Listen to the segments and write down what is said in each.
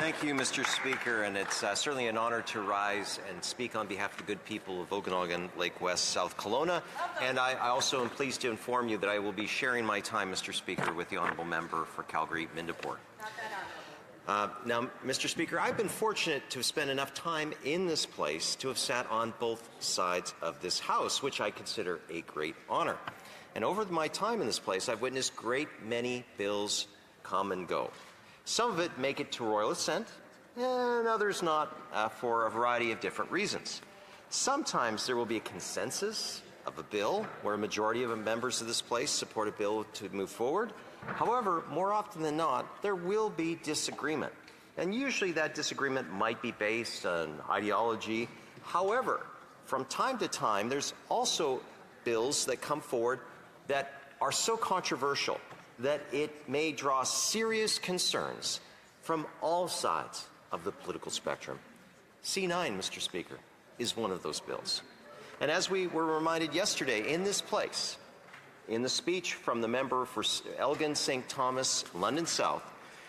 Thank you, Mr. Speaker, and it's certainly an honor to rise and speak on behalf of the good people of Okanagan, Lake West, South Kelowna. And I also am pleased to inform you that I will be sharing my time, Mr. Speaker, with the honourable member for Calgary-Mindapore. Now, Mr. Speaker, I've been fortunate to have spent enough time in this place to have sat on both sides of this House, which I consider a great honour. And over my time in this place, I've witnessed great many bills come and go. Some of it make it to royal assent, and others not, for a variety of different reasons. Sometimes there will be a consensus of a bill where a majority of members of this place support a bill to move forward. However, more often than not, there will be disagreement. And usually that disagreement might be based on ideology. However, from time to time, there's also bills that come forward that are so controversial that it may draw serious concerns from all sides of the political spectrum. C-9, Mr. Speaker, is one of those bills. And as we were reminded yesterday in this place, in the speech from the member for Elgin St. Thomas, London South,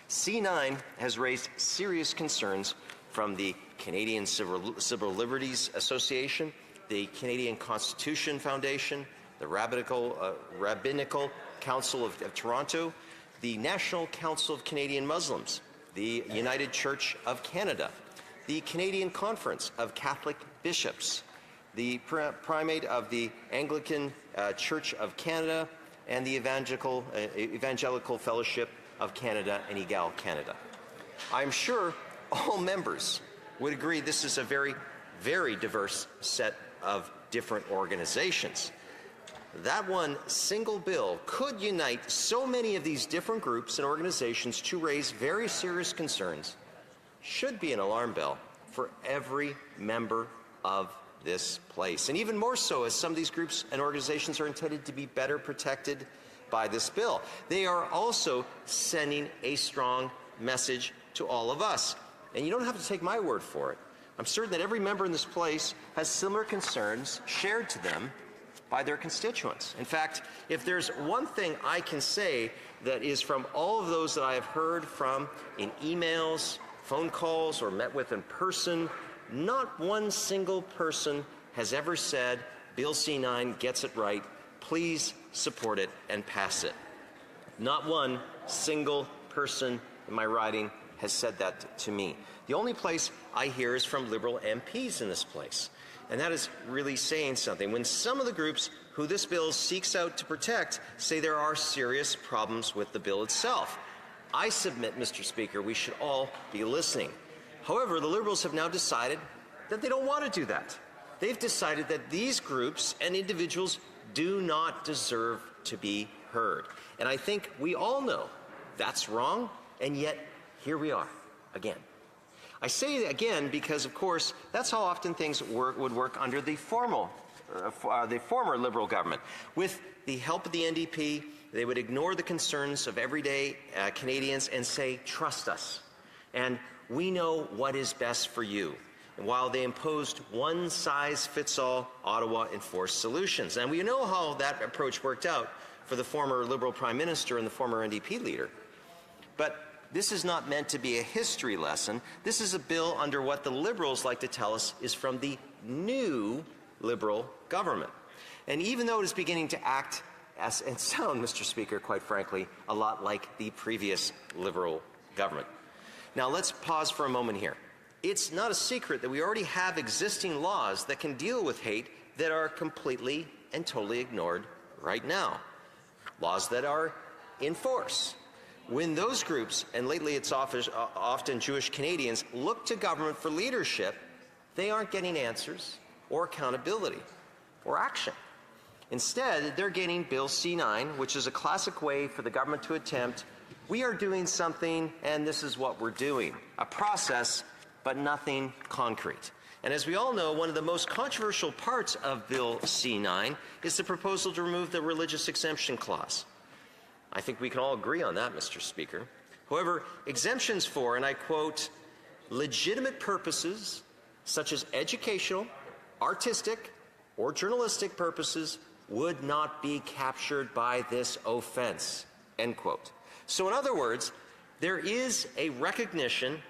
C-9 has raised serious concerns from the Canadian Civil Liberties Association, the Canadian Constitution Foundation, the Rabbinical Council of Toronto, the National Council of Canadian Muslims, the United Church of Canada, the Canadian Conference of Catholic Bishops, the Primate of the Anglican Church of Canada, and the Evangelical Fellowship of Canada and EGAL Canada. I'm sure all members would agree this is a very, very diverse set of different organizations. That one single bill could unite so many of these different groups and organizations to raise very serious concerns, should be an alarm bell for every member of this place. And even more so, as some of these groups and organizations are intended to be better protected by this bill. They are also sending a strong message to all of us. And you don't have to take my word for it. I'm certain that every member in this place has similar concerns shared to them by their constituents. In fact, if there's one thing I can say that is from all of those that I have heard from in emails, phone calls, or met with in person, not one single person has ever said, Bill C-9 gets it right, please support it and pass it. Not one single person in my riding has said that to me. The only place I hear is from Liberal MPs in this place. And that is really saying something. When some of the groups who this bill seeks out to protect say there are serious problems with the bill itself, I submit, Mr. Speaker, we should all be listening. However, the Liberals have now decided that they don't want to do that. They've decided that these groups and individuals do not deserve to be heard. And I think we all know that's wrong, and yet here we are again. I say it again because, of course, that's how often things would work under the former Liberal government. With the help of the NDP, they would ignore the concerns of everyday Canadians and say, trust us, and we know what is best for you. And while they imposed one-size-fits-all Ottawa-enforced solutions. And we know how that approach worked out for the former Liberal Prime Minister and the former NDP leader. But this is not meant to be a history lesson. This is a bill under what the Liberals like to tell us is from the new Liberal government. And even though it is beginning to act as, and sound, Mr. Speaker, quite frankly, a lot like the previous Liberal government. Now let's pause for a moment here. It's not a secret that we already have existing laws that can deal with hate that are completely and totally ignored right now. Laws that are in force. When those groups, and lately it's often Jewish Canadians, look to government for leadership, they aren't getting answers or accountability or action. Instead, they're getting Bill C-9, which is a classic way for the government to attempt, we are doing something and this is what we're doing. A process, but nothing concrete. And as we all know, one of the most controversial parts of Bill C-9 is the proposal to remove the religious exemption clause. I think we can all agree on that, Mr. Speaker. However, exemptions for, and I quote, legitimate purposes such as educational, artistic, or journalistic purposes would not be captured by this offense, end quote. So in other words, there is a recognition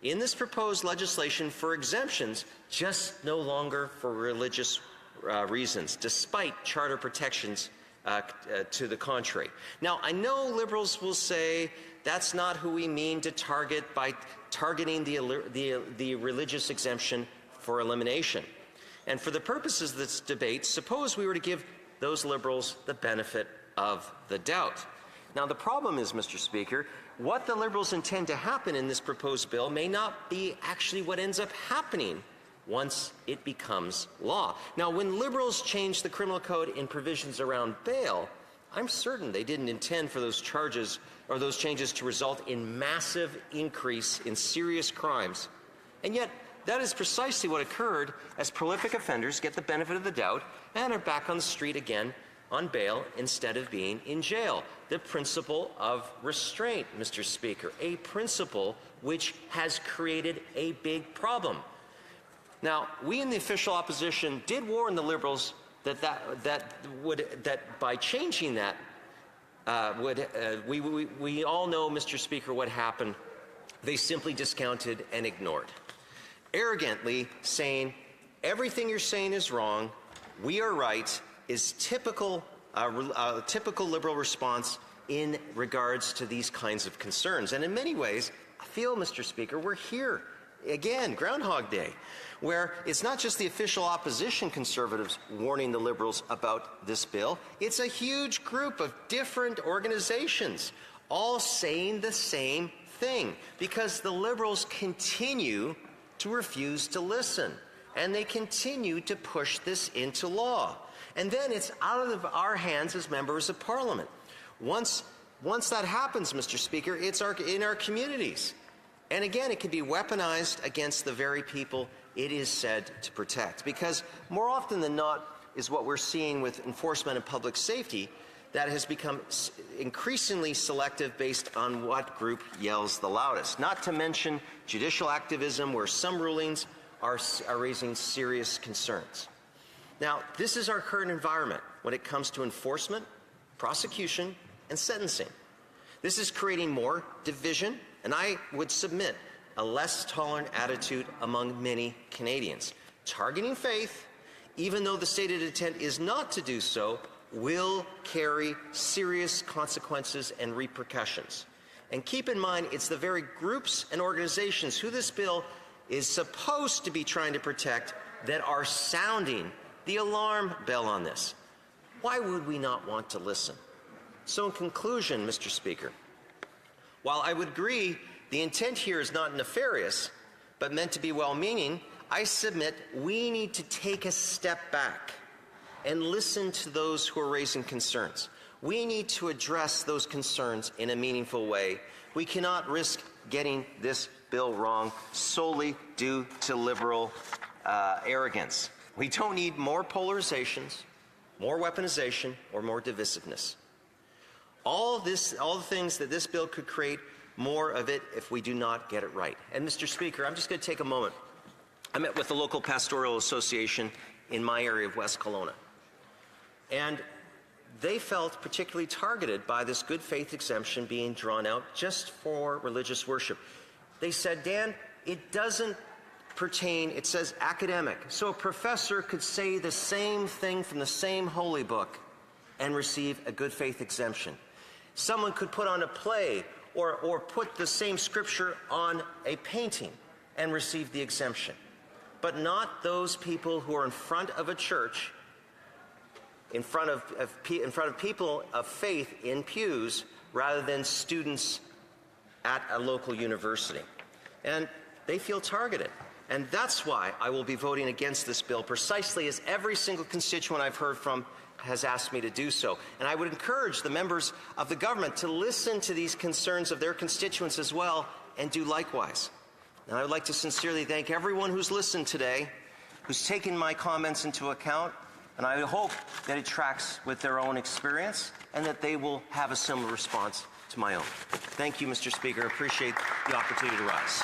in this proposed legislation for exemptions, just no longer for religious reasons, despite charter protections to the contrary. Now, I know Liberals will say that's not who we mean to target by targeting the religious exemption for elimination. And for the purposes of this debate, suppose we were to give those Liberals the benefit of the doubt. Now, the problem is, Mr. Speaker, what the Liberals intend to happen in this proposed bill may not be actually what ends up happening once it becomes law. Now, when Liberals changed the criminal code in provisions around bail, I'm certain they didn't intend for those charges or those changes to result in massive increase in serious crimes. And yet, that is precisely what occurred as prolific offenders get the benefit of the doubt and are back on the street again on bail instead of being in jail. The principle of restraint, Mr. Speaker, a principle which has created a big problem. Now, we in the official opposition did warn the Liberals that by changing that we all know, Mr. Speaker, what happened. They simply discounted and ignored, arrogantly saying everything you're saying is wrong, we are right, is typical Liberal response in regards to these kinds of concerns. And in many ways, I feel, Mr. Speaker, we're here again, Groundhog Day, where it's not just the official opposition Conservatives warning the Liberals about this bill, it's a huge group of different organizations all saying the same thing, because the Liberals continue to refuse to listen, and they continue to push this into law. And then it's out of our hands as members of Parliament. Once that happens, Mr. Speaker, it's in our communities. And again, it can be weaponized against the very people it is said to protect. Because more often than not is what we're seeing with enforcement and public safety that has become increasingly selective based on what group yells the loudest. Not to mention judicial activism, where some rulings are raising serious concerns. Now, this is our current environment when it comes to enforcement, prosecution, and sentencing. This is creating more division, and I would submit a less tolerant attitude among many Canadians. Targeting faith, even though the stated intent is not to do so, will carry serious consequences and repercussions. And keep in mind, it's the very groups and organizations who this bill is supposed to be trying to protect that are sounding the alarm bell on this. Why would we not want to listen? So in conclusion, Mr. Speaker, while I would agree the intent here is not nefarious, but meant to be well-meaning, I submit we need to take a step back and listen to those who are raising concerns. We need to address those concerns in a meaningful way. We cannot risk getting this bill wrong solely due to Liberal arrogance. We don't need more polarizations, more weaponization, or more divisiveness. All the things that this bill could create, more of it if we do not get it right. And Mr. Speaker, I'm just going to take a moment. I met with the local pastoral association in my area of West Kelowna. And they felt particularly targeted by this good faith exemption being drawn out just for religious worship. They said, Dan, it doesn't pertain, it says academic. So a professor could say the same thing from the same holy book and receive a good faith exemption. Someone could put on a play or put the same scripture on a painting and receive the exemption. But not those people who are in front of a church, in front of people of faith in pews, rather than students at a local university. And they feel targeted. And that's why I will be voting against this bill, precisely as every single constituent I've heard from has asked me to do so. And I would encourage the members of the government to listen to these concerns of their constituents as well and do likewise. And I would like to sincerely thank everyone who's listened today, who's taken my comments into account, and I hope that it tracks with their own experience and that they will have a similar response to my own. Thank you, Mr. Speaker. I appreciate the opportunity to rise.